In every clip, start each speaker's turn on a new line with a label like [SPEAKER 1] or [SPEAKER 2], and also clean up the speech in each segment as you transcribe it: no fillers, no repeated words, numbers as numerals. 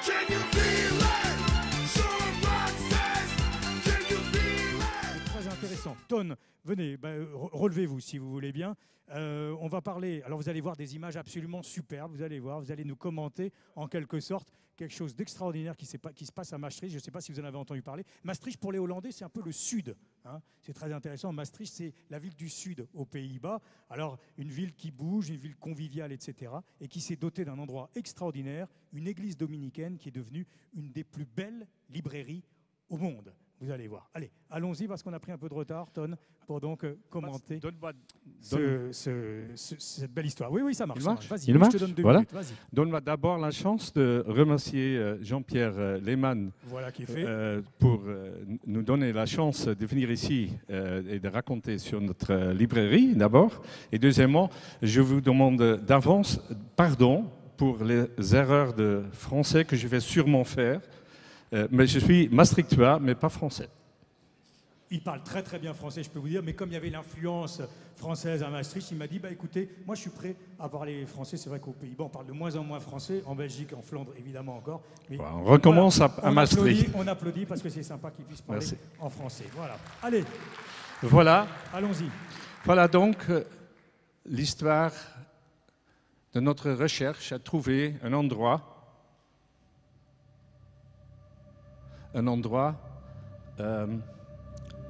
[SPEAKER 1] Can you feel it? Sure Rock says, can you feel it?
[SPEAKER 2] Très intéressant. Ton, venez, relevez-vous si vous voulez bien. On va parler, alors vous allez voir des images absolument superbes, vous allez voir, vous allez nous commenter en quelque sorte quelque chose d'extraordinaire qui se passe à Maastricht. Je ne sais pas si vous en avez entendu parler. Maastricht, pour les Hollandais, c'est un peu le sud. Hein. C'est très intéressant. Maastricht, c'est la ville du sud aux Pays-Bas. Alors, une ville qui bouge, une ville conviviale, etc. et qui s'est dotée d'un endroit extraordinaire, une église dominicaine qui est devenue une des plus belles librairies au monde. Vous allez voir. Allez, allons-y parce qu'on a pris un peu de retard, Ton, pour donc commenter cette belle histoire. Oui, oui, ça marche. Vas-y, je te donne 2 minutes. Vas-y.
[SPEAKER 3] Donne-moi d'abord la chance de remercier Jean-Pierre Lehmann
[SPEAKER 2] voilà qui est fait.
[SPEAKER 3] pour nous donner la chance de venir ici et de raconter sur notre librairie d'abord. Et deuxièmement, je vous demande d'avance pardon pour les erreurs de français que je vais sûrement faire. Mais je suis maastrichtois, mais pas français.
[SPEAKER 2] Il parle très très bien français, je peux vous dire, mais comme il y avait l'influence française à Maastricht, il m'a dit, écoutez, moi je suis prêt à parler français. C'est vrai qu'aux Pays-Bas, on parle de moins en moins français, en Belgique, en Flandre, évidemment encore. Mais
[SPEAKER 3] on recommence à Maastricht.
[SPEAKER 2] On applaudit parce que c'est sympa qu'ils puissent parler en français. Voilà. Allez.
[SPEAKER 3] Voilà.
[SPEAKER 2] Allons-y.
[SPEAKER 3] Voilà donc l'histoire de notre recherche à trouver un endroit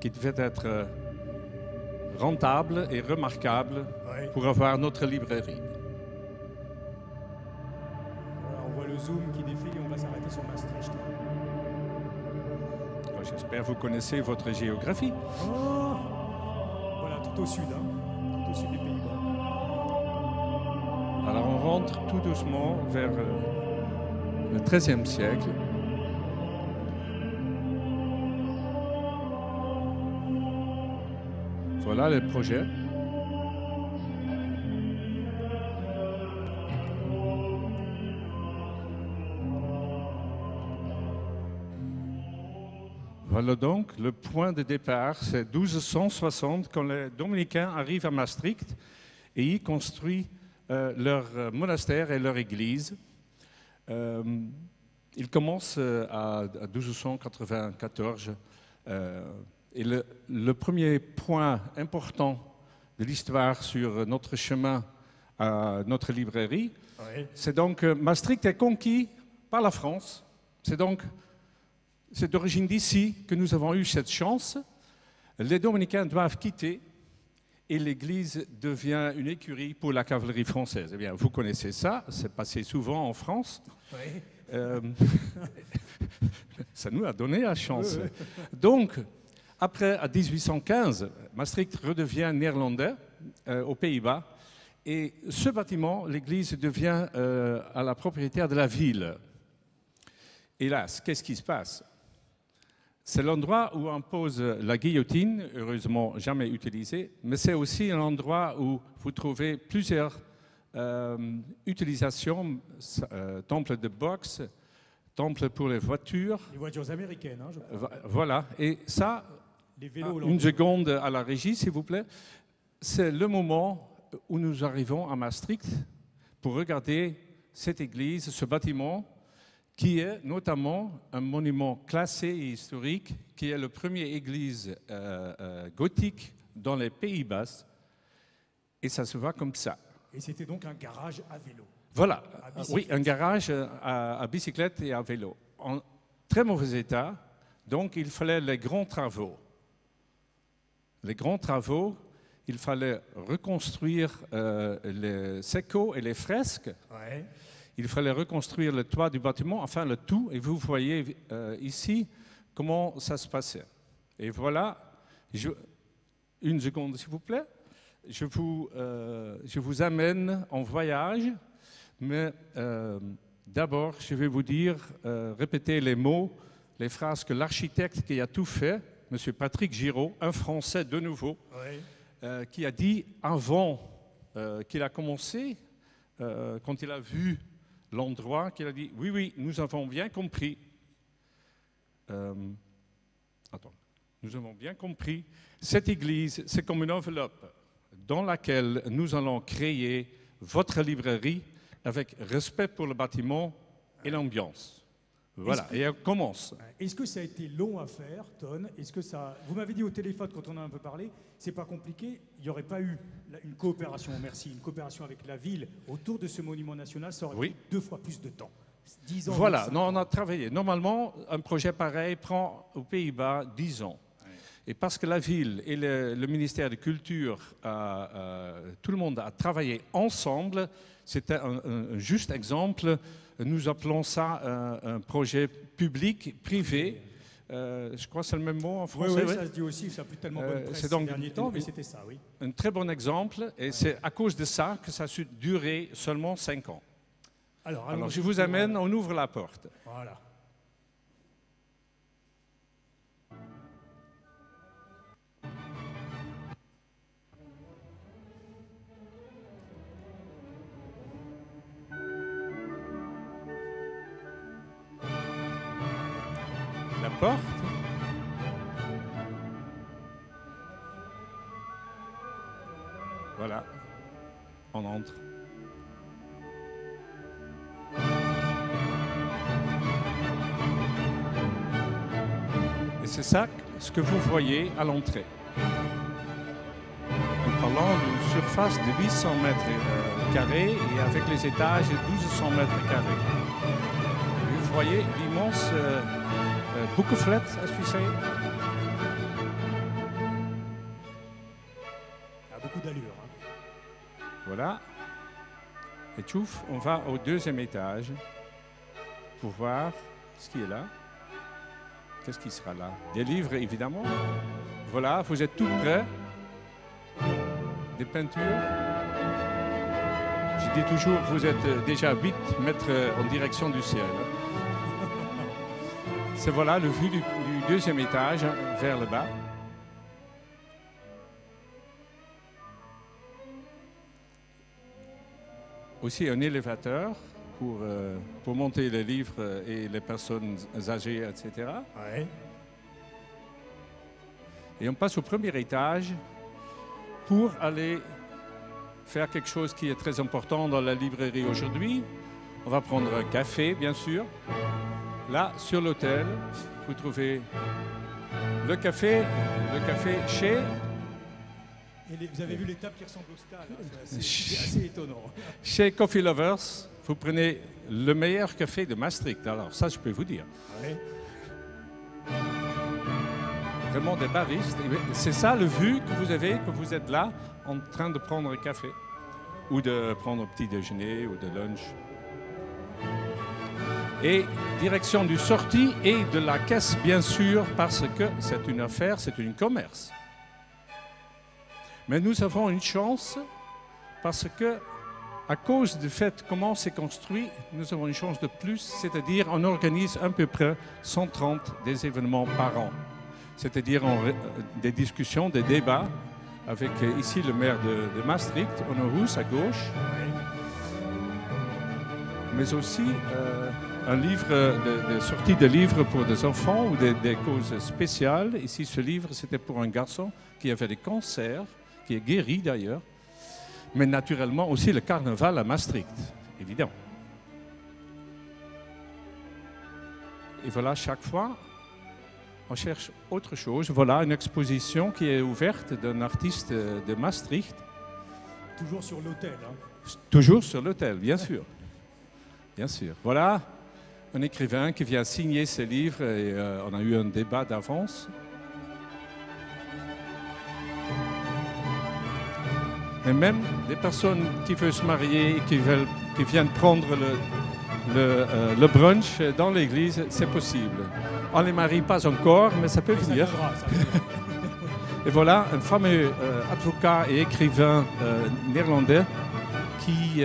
[SPEAKER 3] qui devait être rentable et remarquable pour avoir notre librairie.
[SPEAKER 2] Voilà, on voit le zoom qui défile et on va s'arrêter sur Maastricht.
[SPEAKER 3] J'espère que vous connaissez votre géographie.
[SPEAKER 2] Oh voilà, tout au sud, tout au sud des Pays-Bas.
[SPEAKER 3] Alors on rentre tout doucement vers le XIIIe siècle. Voilà les projets. Voilà donc le point de départ, c'est 1260 quand les dominicains arrivent à Maastricht et y construisent leur monastère et leur église. Ils commencent à 1294. Et le premier point important de l'histoire sur notre chemin à notre librairie, c'est donc Maastricht est conquis par la France. C'est d'origine d'ici que nous avons eu cette chance. Les Dominicains doivent quitter et l'église devient une écurie pour la cavalerie française. Eh bien, vous connaissez ça, c'est passé souvent en France. Ça nous a donné la chance. Donc, après, à 1815, Maastricht redevient néerlandais aux Pays-Bas et ce bâtiment, l'église, devient à la propriétaire de la ville. Hélas, qu'est-ce qui se passe? C'est l'endroit où on pose la guillotine, heureusement jamais utilisée, mais c'est aussi un endroit où vous trouvez plusieurs utilisations, temple de boxe, temple pour les voitures.
[SPEAKER 2] Les voitures américaines, je crois.
[SPEAKER 3] Voilà, et ça, une seconde à la régie, s'il vous plaît. C'est le moment où nous arrivons à Maastricht pour regarder cette église, ce bâtiment, qui est notamment un monument classé et historique, qui est la première église gothique dans les Pays-Bas. Et ça se voit comme ça.
[SPEAKER 2] Et c'était donc un garage à vélo.
[SPEAKER 3] Voilà, oui, un garage à bicyclette et à vélo. En très mauvais état, donc il fallait les grands travaux. Les grands travaux, il fallait reconstruire les sécos et les fresques.
[SPEAKER 2] Ouais.
[SPEAKER 3] Il fallait reconstruire le toit du bâtiment, enfin le tout. Et vous voyez ici comment ça se passait. Et voilà, une seconde s'il vous plaît. Je vous amène en voyage, mais d'abord je vais vous dire, répéter les mots, les phrases que l'architecte qui a tout fait, M. Patrick Giraud, un Français de nouveau, qui a dit avant qu'il a commencé, quand il a vu l'endroit, qu'il a dit « Oui, oui, nous avons bien compris. Nous avons bien compris. Cette église, c'est comme une enveloppe dans laquelle nous allons créer votre librairie avec respect pour le bâtiment et l'ambiance. » Voilà, et on commence.
[SPEAKER 2] Est-ce que ça a été long à faire, Ton? Est-ce que ça... Vous m'avez dit au téléphone, quand on a un peu parlé, c'est pas compliqué, il n'y aurait pas eu une coopération, merci, une coopération avec la ville autour de ce monument national, ça aurait
[SPEAKER 3] Oui.
[SPEAKER 2] pris 2 fois plus de temps. 10 ans.
[SPEAKER 3] Voilà,
[SPEAKER 2] 25
[SPEAKER 3] non, on
[SPEAKER 2] ans.
[SPEAKER 3] a travaillé. Normalement, un projet pareil prend aux Pays-Bas 10 ans. Et parce que la ville et le ministère de Culture, tout le monde a travaillé ensemble, c'était un juste exemple. Nous appelons ça un projet public-privé. Je crois que c'est le même mot en
[SPEAKER 2] Oui,
[SPEAKER 3] français.
[SPEAKER 2] oui,
[SPEAKER 3] oui.
[SPEAKER 2] ça se dit aussi, ça n'a plus tellement bonne presse
[SPEAKER 3] c'est
[SPEAKER 2] ces
[SPEAKER 3] donc
[SPEAKER 2] derniers temps, mais c'était ça, oui.
[SPEAKER 3] Un très bon exemple, et c'est à cause de ça que ça a su durer seulement 5 ans.
[SPEAKER 2] Alors,
[SPEAKER 3] Alors
[SPEAKER 2] allons-y
[SPEAKER 3] je vous
[SPEAKER 2] pour,
[SPEAKER 3] amène, on ouvre la porte.
[SPEAKER 2] Voilà.
[SPEAKER 3] La porte. Voilà, on entre. Et c'est ça ce que vous voyez à l'entrée. En parlant d'une surface de 800 mètres carrés et avec les étages de 1200 mètres carrés. Vous voyez l'immense Boekenflat, as we say.
[SPEAKER 2] Il y a beaucoup d'allure. Hein.
[SPEAKER 3] Voilà. Et tchouf, on va au 2e étage pour voir ce qui est là. Qu'est-ce qui sera là? Des livres, évidemment. Voilà, vous êtes tout prêts. Des peintures. Je dis toujours, vous êtes déjà 8 mètres en direction du ciel. C'est voilà le vue du 2e étage vers le bas. Aussi un élévateur pour monter les livres et les personnes âgées, etc.
[SPEAKER 2] Ouais.
[SPEAKER 3] Et on passe au 1er étage pour aller faire quelque chose qui est très important dans la librairie aujourd'hui. On va prendre un café, bien sûr. Là, sur l'autel, vous trouvez le café chez...
[SPEAKER 2] Et vous avez vu les tables qui ressemblent au stade, hein, c'est assez étonnant.
[SPEAKER 3] Chez Coffee Lovers, vous prenez le meilleur café de Maastricht. Alors ça, je peux vous dire.
[SPEAKER 2] Ouais.
[SPEAKER 3] Vraiment des baristes. C'est ça le vue que vous avez, que vous êtes là en train de prendre un café ou de prendre un petit déjeuner ou de lunch. Et direction du sortie et de la caisse, bien sûr, parce que c'est une affaire, c'est un commerce. Mais nous avons une chance parce que, à cause du fait comment c'est construit, nous avons une chance de plus, c'est-à-dire on organise à peu près 130 des événements par an. C'est-à-dire des discussions, des débats avec ici le maire de Maastricht, Honorus à gauche, mais aussi un livre, des sorties de livres pour des enfants ou des causes spéciales. Ici, ce livre, c'était pour un garçon qui avait des cancers, qui est guéri d'ailleurs, mais naturellement aussi le carnaval à Maastricht, évidemment. Et voilà, chaque fois, on cherche autre chose. Voilà une exposition qui est ouverte d'un artiste de Maastricht.
[SPEAKER 2] Toujours sur l'hôtel. Hein.
[SPEAKER 3] Toujours sur l'hôtel, bien sûr. Bien sûr. Voilà un écrivain qui vient signer ses livres et on a eu un débat d'avance. Mais même des personnes qui veulent se marier, qui viennent prendre le brunch dans l'église, c'est possible. On ne les marie pas encore, mais ça peut
[SPEAKER 2] Ça
[SPEAKER 3] venir.
[SPEAKER 2] viendra, ça viendra.
[SPEAKER 3] Et voilà un fameux avocat et écrivain néerlandais qui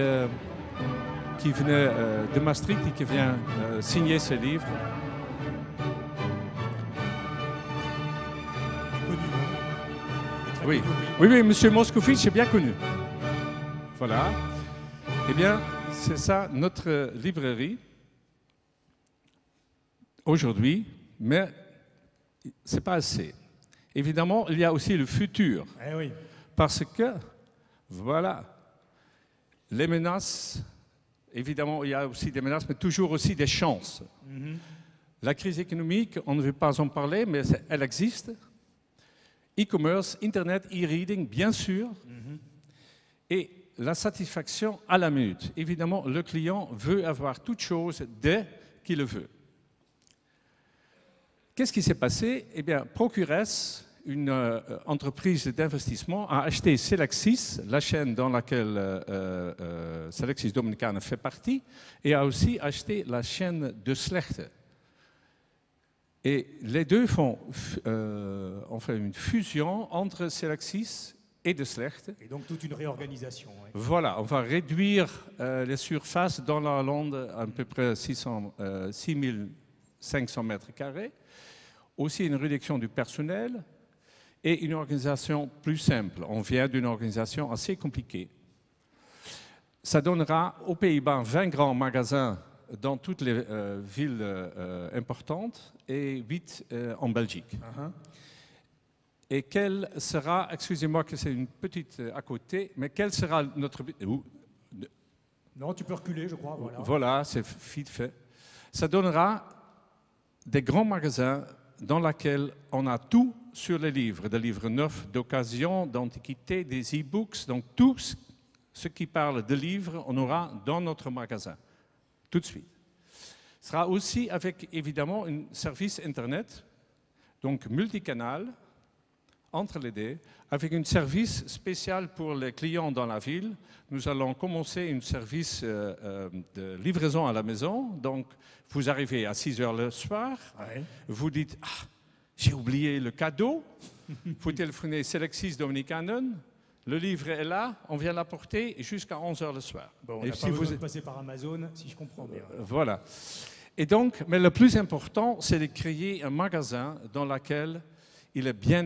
[SPEAKER 3] venait de Maastricht et qui vient signer ses livres.
[SPEAKER 2] Connu. Et très
[SPEAKER 3] Oui.
[SPEAKER 2] connu,
[SPEAKER 3] Oui, monsieur Moscovici est bien connu. Voilà. Eh bien, c'est ça notre librairie aujourd'hui, mais ce n'est pas assez. Évidemment, il y a aussi le futur,
[SPEAKER 2] Eh oui.
[SPEAKER 3] parce que, voilà, les menaces, évidemment, il y a aussi des menaces, mais toujours aussi des chances. La crise économique, on ne veut pas en parler, mais elle existe. E-commerce, Internet, e-reading, bien sûr. Et la satisfaction à la minute. Évidemment, le client veut avoir toute chose dès qu'il le veut. Qu'est-ce qui s'est passé? Eh bien, Procuress, une entreprise d'investissement, a acheté Selexis, la chaîne dans laquelle Selexis Dominicana fait partie, et a aussi acheté la chaîne de Slechte. Et les deux ont fait une fusion entre Selexis et de Slechte.
[SPEAKER 2] Et donc toute une réorganisation. Ouais.
[SPEAKER 3] Voilà, on va réduire les surfaces dans la Hollande à peu près 6500 mètres carrés. Aussi une réduction du personnel et une organisation plus simple. On vient d'une organisation assez compliquée. Ça donnera aux Pays-Bas 20 grands magasins dans toutes les villes importantes et 8 en Belgique. Et quel sera, excusez-moi que c'est une petite à côté, mais quel sera notre but?
[SPEAKER 2] Non, tu peux reculer, je crois. Voilà,
[SPEAKER 3] Voilà, c'est vite fait. Ça donnera des grands magasins dans lesquels on a tout sur les livres, des livres neufs, d'occasion, d'antiquité, des e-books, donc tout ce qui parle de livres, on aura dans notre magasin, tout de suite. Ce sera aussi avec, évidemment, un service Internet, donc multicanal, entre les deux, avec un service spécial pour les clients dans la ville. Nous allons commencer un service de livraison à la maison. Donc, vous arrivez à 6 heures le soir, vous dites « Ah, j'ai oublié le cadeau ». Vous téléphonez Selexis Dominicanen, le livre est là, on vient l'apporter jusqu'à 11 heures le soir.
[SPEAKER 2] Bon, on n'a pas besoin de passer par Amazon, si je comprends bien.
[SPEAKER 3] Voilà. Et donc, mais le plus important, c'est de créer un magasin dans lequel il est bien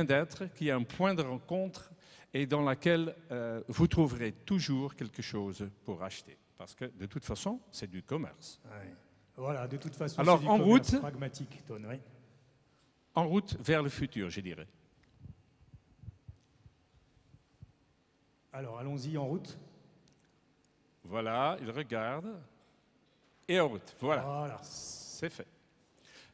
[SPEAKER 3] d'être, qu'il y a un point de rencontre et dans lequel vous trouverez toujours quelque chose pour acheter. Parce que de toute façon, c'est du commerce.
[SPEAKER 2] Ouais. Voilà, de toute façon,
[SPEAKER 3] alors,
[SPEAKER 2] c'est du
[SPEAKER 3] en
[SPEAKER 2] commerce
[SPEAKER 3] route,
[SPEAKER 2] pragmatique, Ton, oui.
[SPEAKER 3] En route vers le futur, je dirais.
[SPEAKER 2] Alors, allons-y en route.
[SPEAKER 3] Voilà, il regarde. Et en route, voilà. C'est fait.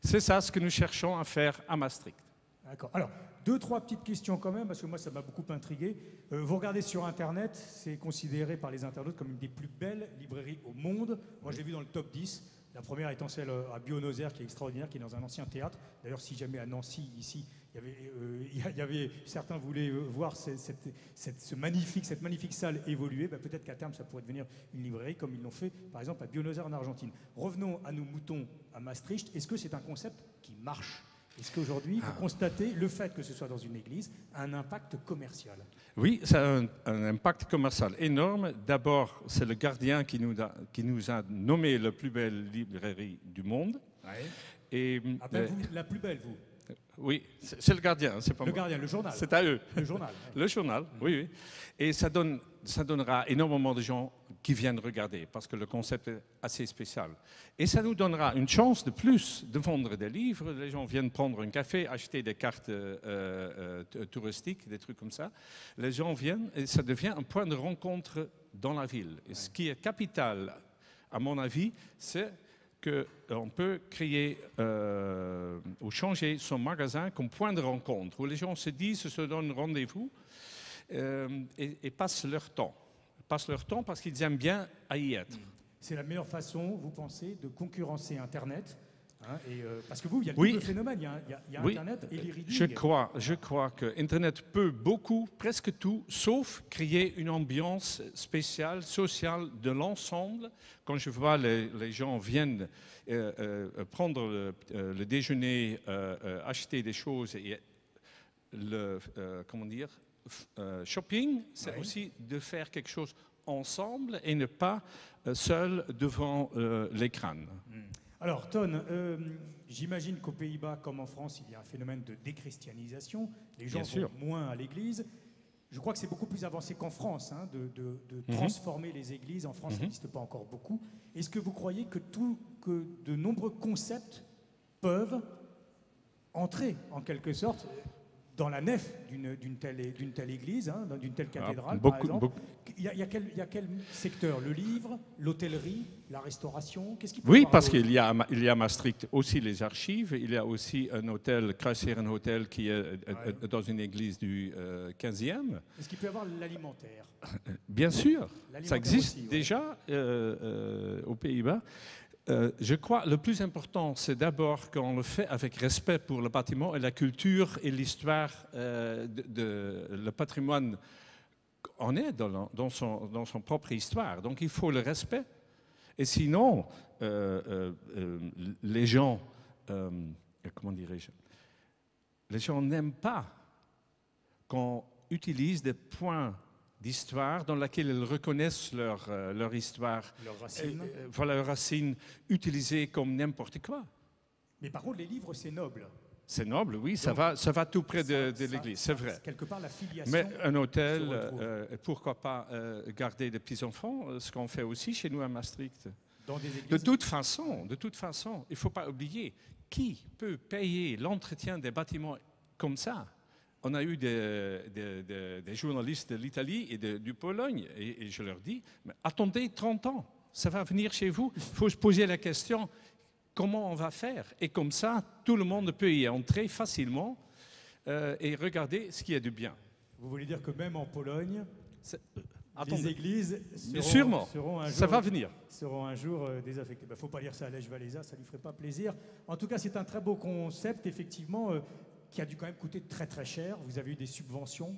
[SPEAKER 3] C'est ça ce que nous cherchons à faire à Maastricht.
[SPEAKER 2] D'accord. Alors, 2-3 petites questions quand même, parce que moi, ça m'a beaucoup intrigué. Vous regardez sur Internet, c'est considéré par les internautes comme une des plus belles librairies au monde. Moi, j'ai vu dans le top 10. La première étant celle à Buenos-Aires, qui est extraordinaire, qui est dans un ancien théâtre. D'ailleurs, si jamais à Nancy, ici, il y avait certains voulaient voir cette magnifique salle évoluer, peut-être qu'à terme, ça pourrait devenir une librairie, comme ils l'ont fait, par exemple, à Buenos-Aires, en Argentine. Revenons à nos moutons à Maastricht. Est-ce que c'est un concept qui marche ? Est-ce qu'aujourd'hui, vous constatez le fait que ce soit dans une église un impact commercial?
[SPEAKER 3] Oui, ça a un impact commercial énorme. D'abord, c'est le gardien qui nous a nommé la plus belle librairie du monde.
[SPEAKER 2] Ouais.
[SPEAKER 3] Et,
[SPEAKER 2] la plus belle, vous?
[SPEAKER 3] Oui, c'est le gardien, c'est pas moi.
[SPEAKER 2] Le gardien, le journal.
[SPEAKER 3] C'est à eux.
[SPEAKER 2] Le journal.
[SPEAKER 3] Le journal, oui. Et ça donnera énormément de gens qui viennent regarder parce que le concept est assez spécial. Et ça nous donnera une chance de plus de vendre des livres. Les gens viennent prendre un café, acheter des cartes touristiques, des trucs comme ça. Les gens viennent et ça devient un point de rencontre dans la ville. Et ce qui est capital, à mon avis, c'est qu'on peut créer ou changer son magasin comme point de rencontre, où les gens se disent, se donnent rendez-vous et passent leur temps. Passent leur temps parce qu'ils aiment bien à y être.
[SPEAKER 2] C'est la meilleure façon, vous pensez, de concurrencer Internet parce que vous, il y a le double phénomène, il y a Internet et l'e-reading.
[SPEAKER 3] Je crois que Internet peut beaucoup, presque tout, sauf créer une ambiance spéciale, sociale de l'ensemble. Quand je vois les gens viennent prendre le déjeuner, acheter des choses et shopping, c'est aussi de faire quelque chose ensemble et ne pas seul devant l'écran.
[SPEAKER 2] Alors, Ton, j'imagine qu'aux Pays-Bas, comme en France, il y a un phénomène de déchristianisation. Les gens vont moins à l'église. Je crois que c'est beaucoup plus avancé qu'en France, de transformer les églises. En France, ça n'existe pas encore beaucoup. Est-ce que vous croyez que de nombreux concepts peuvent entrer, en quelque sorte, dans la nef d'une telle église, hein, d'une telle cathédrale,
[SPEAKER 3] beaucoup-
[SPEAKER 2] par exemple.
[SPEAKER 3] beaucoup-
[SPEAKER 2] Il y a quel secteur? Le livre, l'hôtellerie, la restauration? Qu'est-ce qu'il peut y
[SPEAKER 3] Oui,
[SPEAKER 2] avoir
[SPEAKER 3] parce
[SPEAKER 2] d'autre?
[SPEAKER 3] qu'il y a à Maastricht aussi les archives. Il y a aussi un hôtel, Kruiseren Hotel, qui est dans une église du 15e.
[SPEAKER 2] Est-ce qu'il peut y avoir l'alimentaire?
[SPEAKER 3] Bien sûr, ça
[SPEAKER 2] L'alimentaire
[SPEAKER 3] existe
[SPEAKER 2] aussi, ouais.
[SPEAKER 3] déjà aux Pays-Bas. Je crois que le plus important, c'est d'abord qu'on le fait avec respect pour le bâtiment et la culture et l'histoire le patrimoine. On est dans son propre histoire, donc il faut le respect. Et sinon, les gens, comment dirais-je, les gens n'aiment pas qu'on utilise des points d'histoire dans lesquels ils reconnaissent leur histoire.
[SPEAKER 2] Leurs racines.
[SPEAKER 3] Voilà, leurs racines utilisées comme n'importe quoi.
[SPEAKER 2] Mais par contre, les livres, c'est noble.
[SPEAKER 3] C'est noble, oui, ça
[SPEAKER 2] Donc,
[SPEAKER 3] va tout près de
[SPEAKER 2] Ça-
[SPEAKER 3] l'église,
[SPEAKER 2] ça-
[SPEAKER 3] c'est vrai.
[SPEAKER 2] Quelque part, la filiation.
[SPEAKER 3] Mais un hôtel,
[SPEAKER 2] se retrouve.
[SPEAKER 3] pourquoi pas garder des petits-enfants, ce qu'on fait aussi chez nous à Maastricht.
[SPEAKER 2] Dans des
[SPEAKER 3] De
[SPEAKER 2] églises.
[SPEAKER 3] toute façon, il ne faut pas oublier, qui peut payer l'entretien des bâtiments comme ça? On a eu des journalistes de l'Italie et du Pologne, et je leur dis, mais attendez 30 ans, ça va venir chez vous. Il faut se poser la question, comment on va faire? Et comme ça, tout le monde peut y entrer facilement et regarder ce qui est du bien.
[SPEAKER 2] Vous voulez dire que même en Pologne,
[SPEAKER 3] C'est-
[SPEAKER 2] les
[SPEAKER 3] Attendez,
[SPEAKER 2] églises
[SPEAKER 3] sûrement,
[SPEAKER 2] seront un jour,
[SPEAKER 3] ça va venir.
[SPEAKER 2] seront un jour désaffectées. Il ne faut pas dire ça à Lech Walesa, ça ne lui ferait pas plaisir. En tout cas, c'est un très beau concept, effectivement, qui a dû quand même coûter très très cher. Vous avez eu des subventions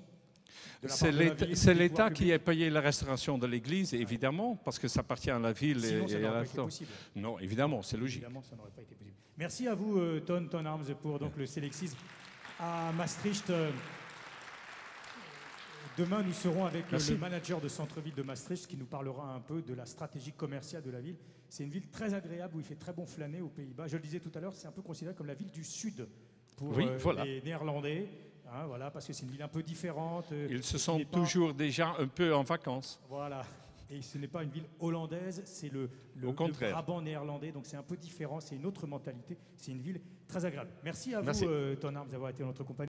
[SPEAKER 2] de la part
[SPEAKER 3] C'est
[SPEAKER 2] de la
[SPEAKER 3] l'État-
[SPEAKER 2] ville,
[SPEAKER 3] c'est
[SPEAKER 2] des
[SPEAKER 3] l'État
[SPEAKER 2] pouvoirs
[SPEAKER 3] qui a payé la restauration de l'église, évidemment, parce que ça appartient à la ville
[SPEAKER 2] publics. Sinon, ça
[SPEAKER 3] et à
[SPEAKER 2] n'aurait
[SPEAKER 3] la
[SPEAKER 2] pas été possible.
[SPEAKER 3] Non, évidemment, c'est logique.
[SPEAKER 2] Évidemment, ça n'aurait pas été possible. Merci à vous, Ton Arms, pour donc, le Selexis à Maastricht. Demain, nous serons avec
[SPEAKER 3] Merci.
[SPEAKER 2] le manager de centre-ville de Maastricht qui nous parlera un peu de la stratégie commerciale de la ville. C'est une ville très agréable où il fait très bon flâner aux Pays-Bas. Je le disais tout à l'heure, c'est un peu considéré comme la ville du Sud pour
[SPEAKER 3] Oui, voilà.
[SPEAKER 2] les Néerlandais, hein, voilà, parce que c'est une ville un peu différente.
[SPEAKER 3] Ils se
[SPEAKER 2] qui
[SPEAKER 3] sentent
[SPEAKER 2] n'est pas-
[SPEAKER 3] toujours déjà un peu en vacances.
[SPEAKER 2] Voilà. Et ce n'est pas une ville hollandaise, c'est le
[SPEAKER 3] Au contraire.
[SPEAKER 2] Brabant néerlandais, donc c'est un peu différent, c'est une autre mentalité. C'est une ville très agréable. Merci à
[SPEAKER 3] Merci.
[SPEAKER 2] vous, Ton Arms, d'avoir été notre compagnie.